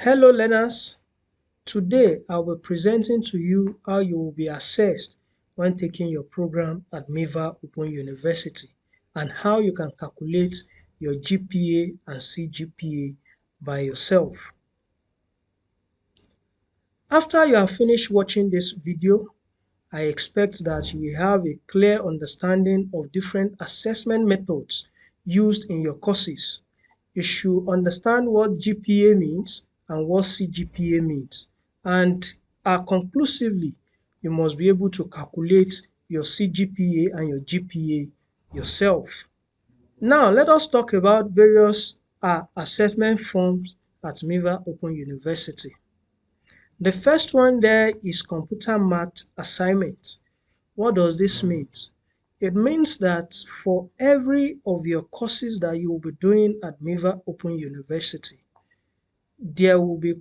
Hello learners, today I will be presenting to you how you will be assessed when taking your program at MIVA Open University and how you can calculate your GPA and CGPA by yourself. After you have finished watching this video, I expect that you will have a clear understanding of different assessment methods used in your courses. You should understand what GPA means and what CGPA means, and conclusively, you must be able to calculate your CGPA and your GPA yourself. Now, let us talk about various assessment forms at MIVA Open University. The first one there is computer math assignment. What does this mean? It means that for every of your courses that you will be doing at MIVA Open University, there will be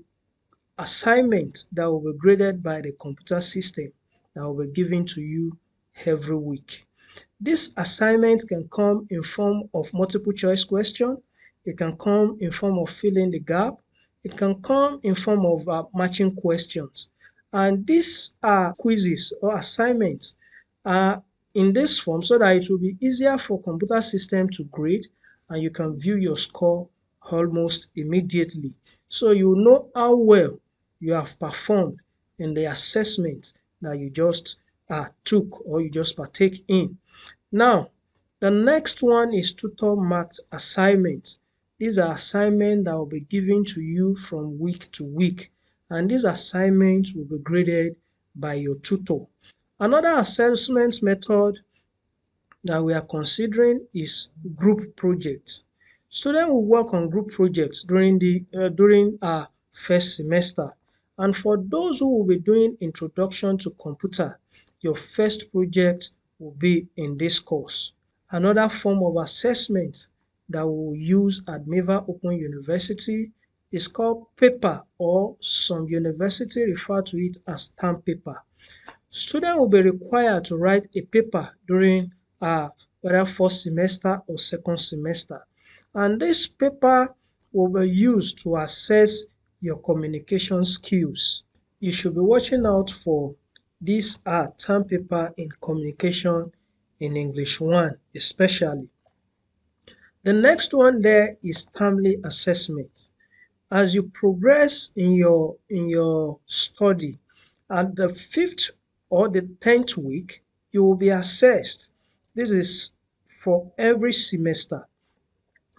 assignment that will be graded by the computer system that will be given to you every week. This assignment can come in form of multiple choice question, it can come in form of filling the gap, it can come in form of matching questions. And these are quizzes or assignments in this form so that it will be easier for computer system to grade and you can view your score almost immediately. So you know how well you have performed in the assessment that you just took or you just partake in. Now, the next one is tutor marked assignment. These are assignments that will be given to you from week to week, and these assignments will be graded by your tutor. Another assessment method that we are considering is group projects. Students will work on group projects during our first semester, and for those who will be doing introduction to computer, your first project will be in this course. Another form of assessment that we will use at MIVA Open University is called paper, or some university refer to it as term paper. Students will be required to write a paper during whether first semester or second semester, and this paper will be used to assess your communication skills. You should be watching out for this term paper in communication in English 1 especially. The next one there is termly assessment. As you progress in your study, at the 5th or the 10th week, you will be assessed. This is for every semester.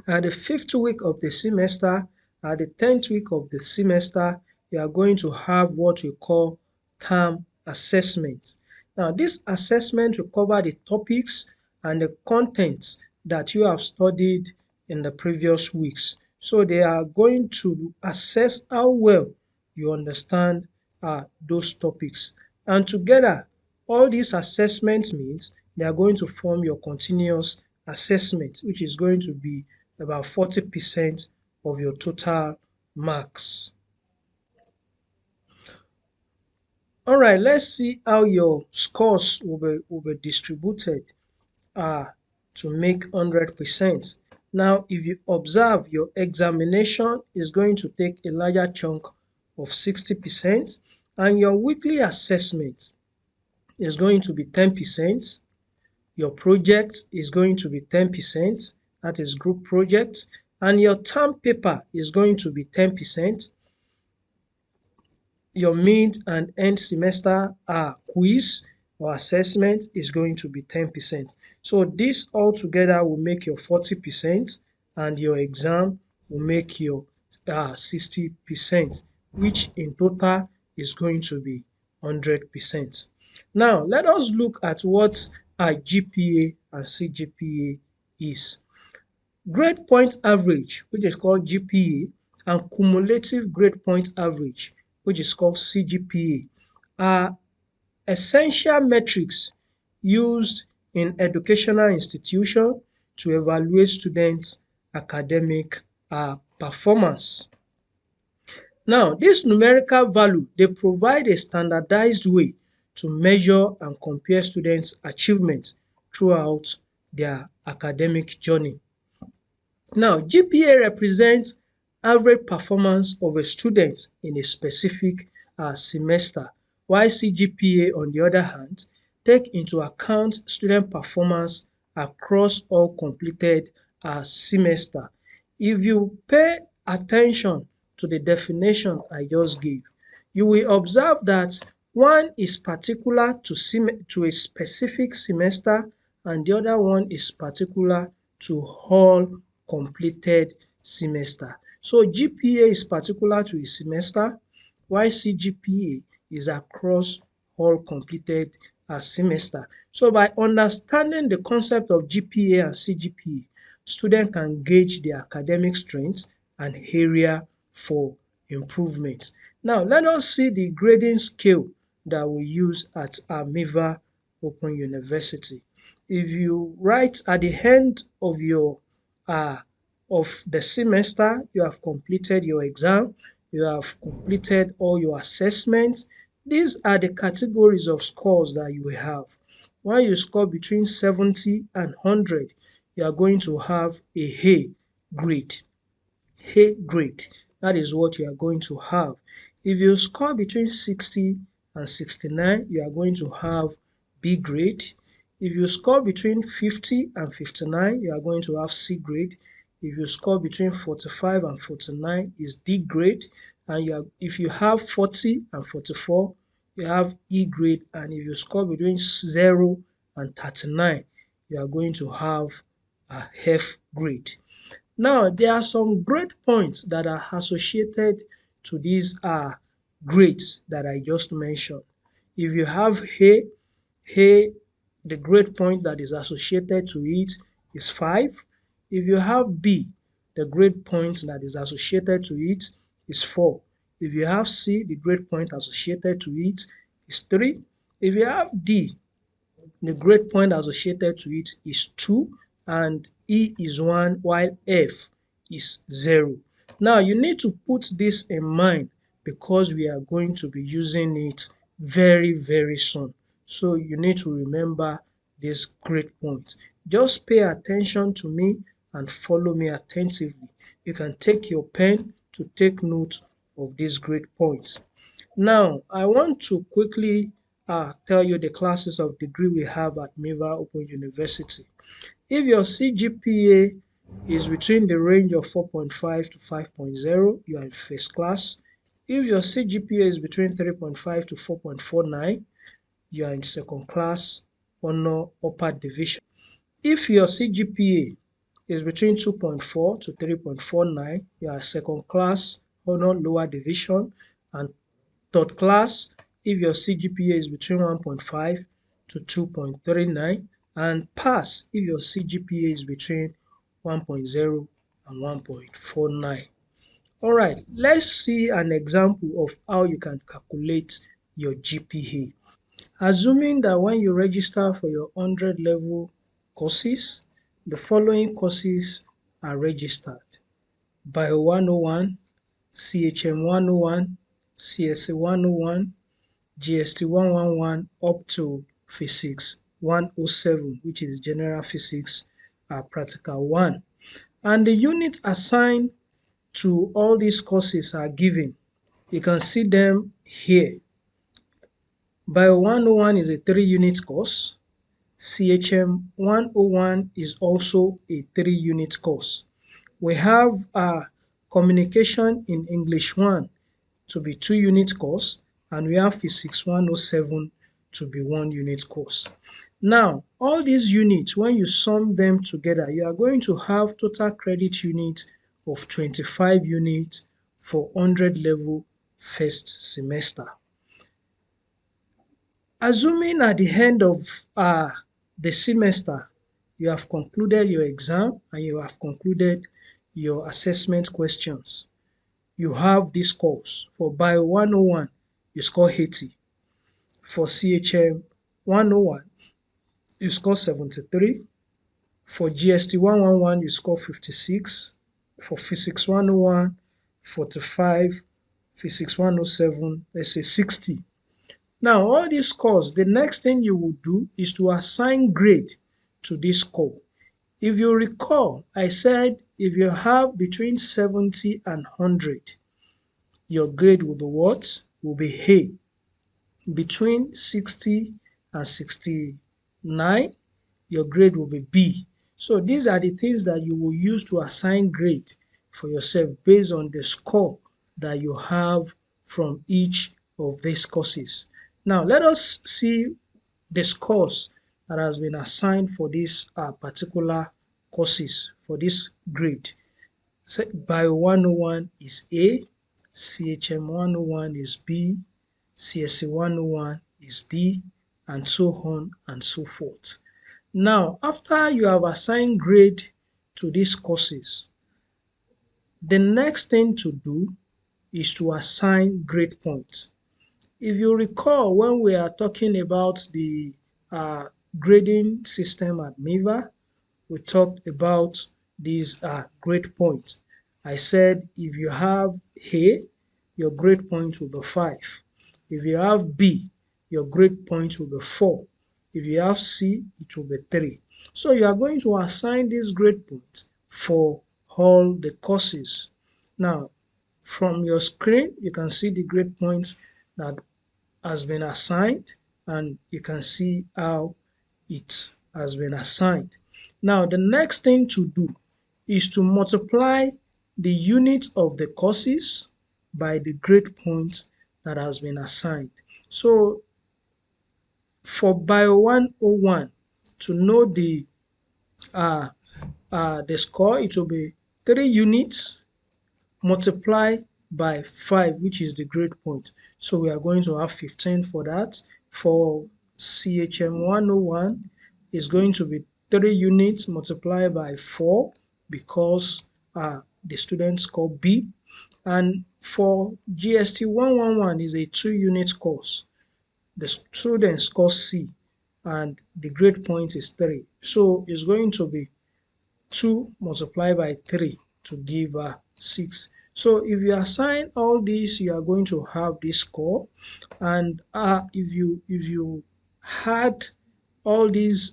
At the 5th week of the semester, at the 10th week of the semester, you are going to have what we call term assessment. Now, this assessment will cover the topics and the contents that you have studied in the previous weeks. So they are going to assess how well you understand those topics. And together, all these assessments means they are going to form your continuous assessment, which is going to be about 40% of your total marks. Alright, let's see how your scores will be distributed to make 100%. Now, if you observe, your examination is going to take a larger chunk of 60%, and your weekly assessment is going to be 10%. Your project is going to be 10%, that is group project, and your term paper is going to be 10%. Your mid and end semester quiz or assessment is going to be 10%. So this all together will make your 40%, and your exam will make your 60%, which in total is going to be 100%. Now, let us look at what GPA and CGPA is. Grade point average, which is called GPA, and cumulative grade point average, which is called CGPA, are essential metrics used in educational institutions to evaluate students' academic performance. Now, this numerical value, they provide a standardized way to measure and compare students' achievement throughout their academic journey. Now, GPA represents average performance of a student in a specific semester, while CGPA, on the other hand, take into account student performance across all completed semester. If you pay attention to the definition I just gave, you will observe that one is particular to a specific semester and the other one is particular to all completed semester. So GPA is particular to a semester, while CGPA is across all completed semester. So by understanding the concept of GPA and CGPA, student can gauge their academic strength and area for improvement. Now let us see the grading scale that we use at MIVA Open University. If you write at the end of the semester, you have completed your exam, you have completed all your assessments. These are the categories of scores that you will have. When you score between 70 and 100, you are going to have a A grade. A grade. That is what you are going to have. If you score between 60 and 69, you are going to have B grade. If you score between 50 and 59, you are going to have C grade. If you score between 45 and 49 is D grade, and if you have 40 and 44, you have E grade, and if you score between 0 and 39, you are going to have a F grade. Now there are some grade points that are associated to these grades that I just mentioned. If you have A, the grade point that is associated to it is 5. If you have B, the grade point that is associated to it is 4. If you have C, the grade point associated to it is 3. If you have D, the grade point associated to it is 2, and E is 1, while F is 0. Now you need to put this in mind because we are going to be using it very, very soon. So you need to remember this grade point. Just pay attention to me and follow me attentively. You can take your pen to take note of these grade points. Now, I want to quickly tell you the classes of degree we have at MIVA Open University. If your CGPA is between the range of 4.5 to 5.0, you are in first class. If your CGPA is between 3.5 to 4.49, you are in second class, honor upper division. If your CGPA is between 2.4 to 3.49, you are second class, honor lower division, and third class if your CGPA is between 1.5 to 2.39, and pass if your CGPA is between 1.0 and 1.49. Alright, let's see an example of how you can calculate your GPA. Assuming that when you register for your 100 level courses, the following courses are registered: Bio 101, CHM 101, CSA 101, GST 111 up to Physics 107, which is General Physics Practical 1. And the units assigned to all these courses are given. You can see them here. Bio 101 is a 3-unit course. CHM 101 is also a 3-unit course. We have Communication in English 1 to be 2-unit course, and we have Physics 107 to be 1-unit course. Now, all these units, when you sum them together, you are going to have total credit units of 25 units for 100 level first semester. Assuming at the end of the semester, you have concluded your exam and you have concluded your assessment questions, you have this course. For Bio 101, you score 80. For CHM 101, you score 73. For GST 111, you score 56. For Physics 101, 45. Physics 107, let's say 60. Now, all these scores, the next thing you will do is to assign grade to this score. If you recall, I said if you have between 70 and 100, your grade will be what? Will be A. Between 60 and 69, your grade will be B. So these are the things that you will use to assign grade for yourself based on the score that you have from each of these courses. Now let us see the scores that has been assigned for these particular courses for this grade. So Bio 101 is A, CHM 101 is B, CSE 101 is D, and so on and so forth. Now, after you have assigned grade to these courses, the next thing to do is to assign grade points. If you recall, when we are talking about the grading system at MIVA, we talked about these grade points. I said if you have A, your grade point will be 5. If you have B, your grade point will be 4. If you have C, it will be 3. So you are going to assign these grade points for all the courses. Now, from your screen, you can see the grade points that has been assigned, and you can see how it has been assigned. Now, the next thing to do is to multiply the unit of the courses by the grade point that has been assigned. So, for Bio 101, to know the score, it will be 3 units multiply by 5, which is the grade point. So we are going to have 15 for that. For CHM 101, is going to be 3 units multiplied by 4 because the student score B. And for GST 111 is a 2-unit course. The student score C and the grade point is 3. So it's going to be 2 multiplied by 3 to give 6. So if you assign all these, you are going to have this score. And if you had all these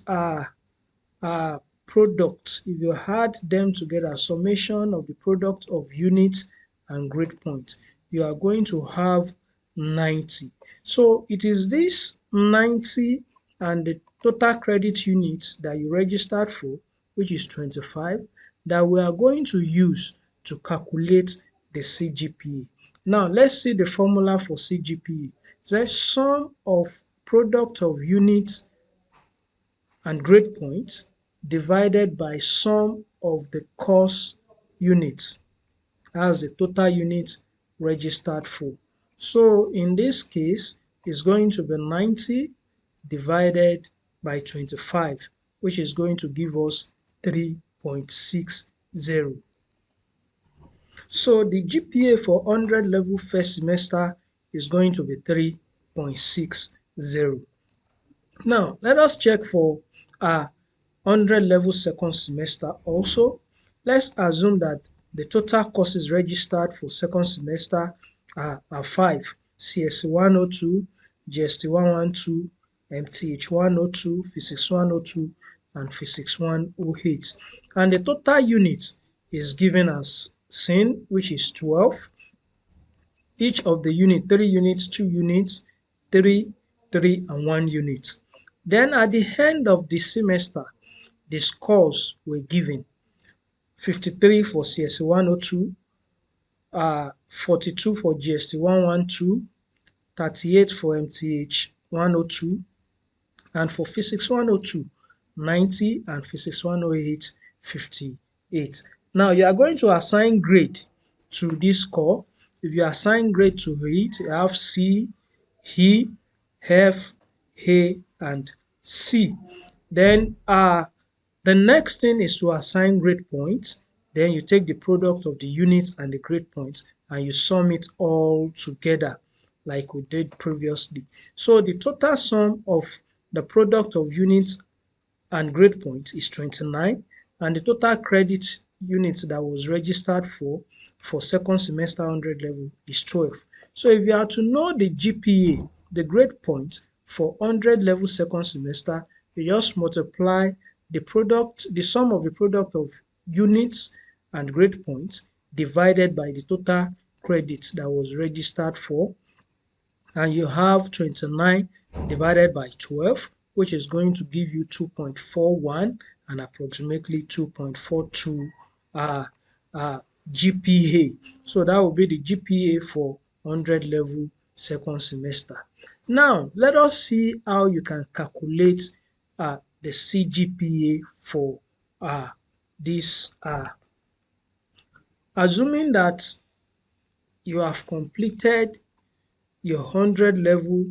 products, if you add them together, summation of the product of unit and grade point, you are going to have 90. So it is this 90 and the total credit unit that you registered for, which is 25, that we are going to use to calculate the CGPA. Now let's see the formula for CGPA. The sum of product of units and grade points divided by sum of the course units as the total unit registered for. So in this case, it's going to be 90 divided by 25, which is going to give us 3.60. So the GPA for 100 level first semester is going to be 3.60. Now, let us check for 100 level second semester also. Let's assume that the total courses registered for second semester are 5: CSE 102, GST 112, MTH 102, Physics 102, and Physics 108. And the total unit is given as seen, which is 12. Each of the unit, 3 units, 2 units, 3, 3, and 1 unit. Then at the end of the semester, the scores were given: 53 for CSE 102, 42 for GST 112, 38 for MTH 102, and for Physics 102, 90, and Physics 108, 58. Now you are going to assign grade to this score. If you assign grade to it, you have C, E, F, A, and C. Then the next thing is to assign grade points. Then you take the product of the unit and the grade points and you sum it all together like we did previously. So the total sum of the product of units and grade point is 29, and the total credit units that was registered for second semester 100 level is 12. So if you are to know the GPA, the grade point for 100 level second semester, you just multiply the sum of the product of units and grade points divided by the total credit that was registered for, and you have 29 divided by 12, which is going to give you 2.41 and approximately 2.42 uh, uh, GPA. So that will be the GPA for 100 level second semester. Now, let us see how you can calculate the CGPA for this. Assuming that you have completed your 100 level,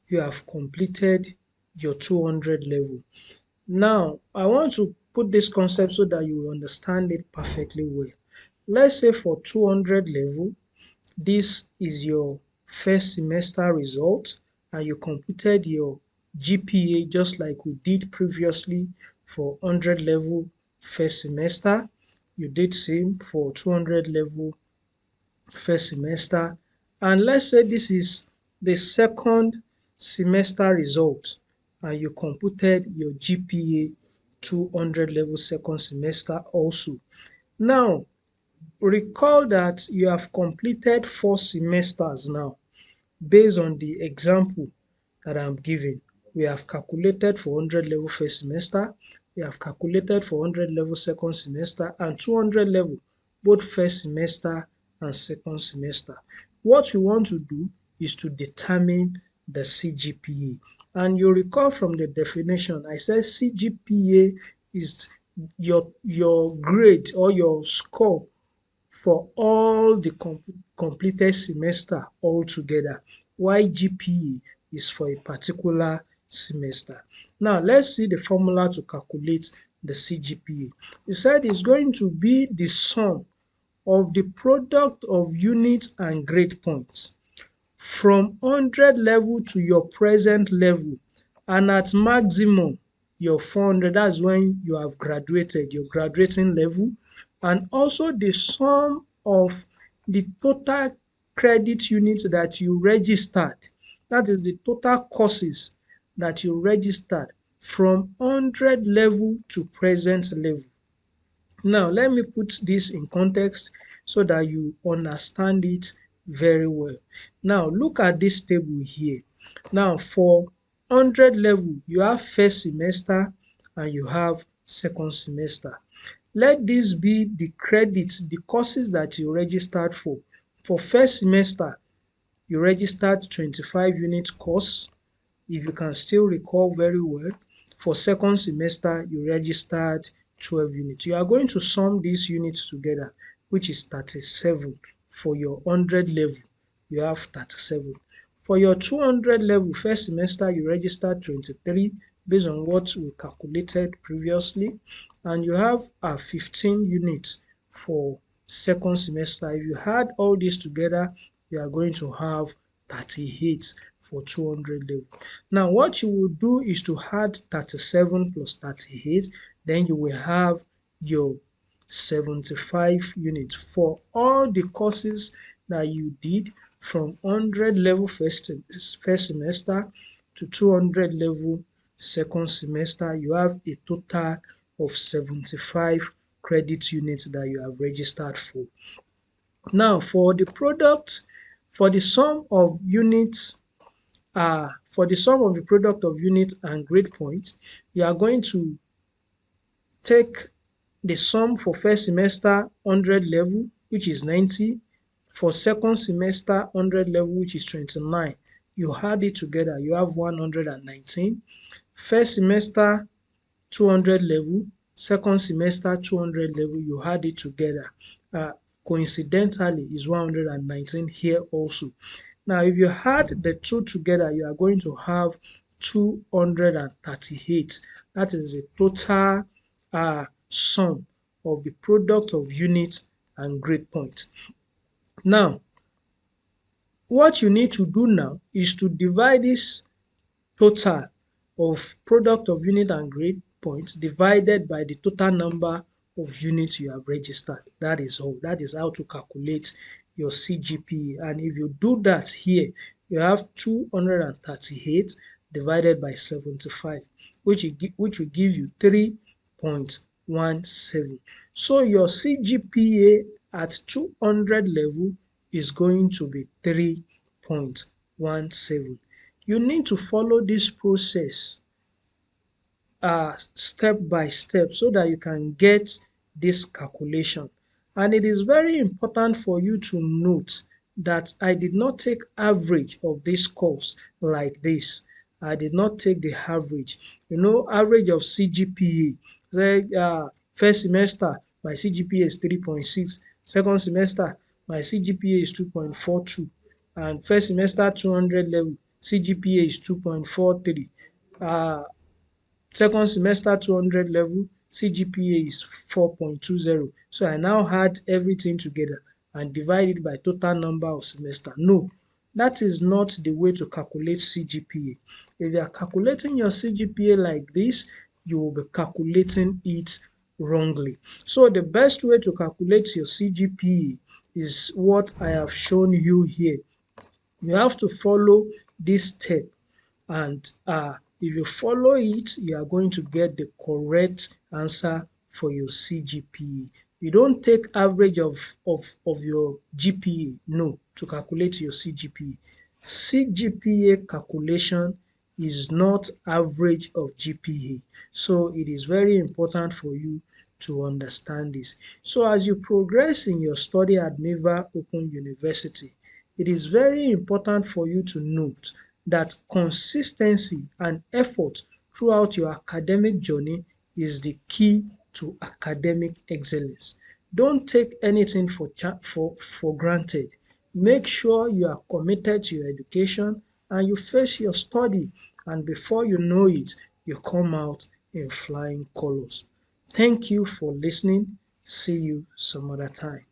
you have completed your 200 level. Now, I want to put this concept so that you will understand it perfectly well. Let's say for 200 level, this is your first semester result and you computed your GPA just like we did previously for 100 level first semester. You did same for 200 level first semester, and let's say this is the second semester result and you computed your GPA 200 level second semester also. Now, recall that you have completed 4 semesters now based on the example that I'm giving. We have calculated for 100 level first semester, we have calculated for 100 level second semester and 200 level both first semester and second semester. What we want to do is to determine the CGPA. And you recall from the definition, I said CGPA is your grade or your score for all the completed semester altogether, while GPA is for a particular semester. Now, let's see the formula to calculate the CGPA. It said it's going to be the sum of the product of units and grade points from 100 level to your present level, and at maximum your 400, that's when you have graduated, your graduating level, and also the sum of the total credit units that you registered, that is the total courses that you registered from 100 level to present level. Now, let me put this in context so that you understand it very well. Now, look at this table here. Now, for 100 level, you have first semester and you have second semester. Let this be the credit, the courses that you registered for. For first semester, you registered 25 unit course, if you can still recall very well. For second semester, you registered 12 units. You are going to sum these units together, which is 37. For your 100 level, you have 37. For your 200 level first semester, you registered 23 based on what we calculated previously, and you have 15 units for second semester. If you add all this together, you are going to have 38 for 200 level. Now, what you will do is to add 37 plus 38, then you will have your 75 units for all the courses that you did from 100 level first semester to 200 level second semester. You have a total of 75 credit units that you have registered for. Now, for the product, for the sum of units, for the sum of the product of unit and grade point, you are going to take the sum for first semester 100 level, which is 90, for second semester 100 level, which is 29. You add it together, you have 119. First semester 200 level, second semester 200 level, you add it together. Coincidentally, is 119 here also. Now, if you add the two together, you are going to have 238. That is the total sum of the product of unit and grade point. Now, what you need to do now is to divide this total of product of unit and grade points divided by the total number of units you have registered. That is all. That is how to calculate your CGPA. And if you do that here, you have 238 divided by 75, which will give you 3 3.17. So your CGPA at 200 level is going to be 3.17. You need to follow this process step by step so that you can get this calculation. And it is very important for you to note that I did not take average of this course like this. I did not take the average. Average of CGPA. Say first semester my CGPA is 3.6, second semester my CGPA is 2.42, and first semester 200 level CGPA is 2.43. Second semester 200 level CGPA is 4.20. So I now add everything together and divide it by total number of semester. No, that is not the way to calculate CGPA. If you are calculating your CGPA like this, you will be calculating it wrongly. So the best way to calculate your CGPA is what I have shown you here. You have to follow this step, and if you follow it, you are going to get the correct answer for your CGPA. You don't take average of your GPA, no, to calculate your CGPA. CGPA calculation is not average of GPA. So it is very important for you to understand this. So as you progress in your study at MIVA Open University, it is very important for you to note that consistency and effort throughout your academic journey is the key to academic excellence. Don't take anything for granted. Make sure you are committed to your education and you face your study, and before you know it, you come out in flying colors. Thank you for listening. See you some other time.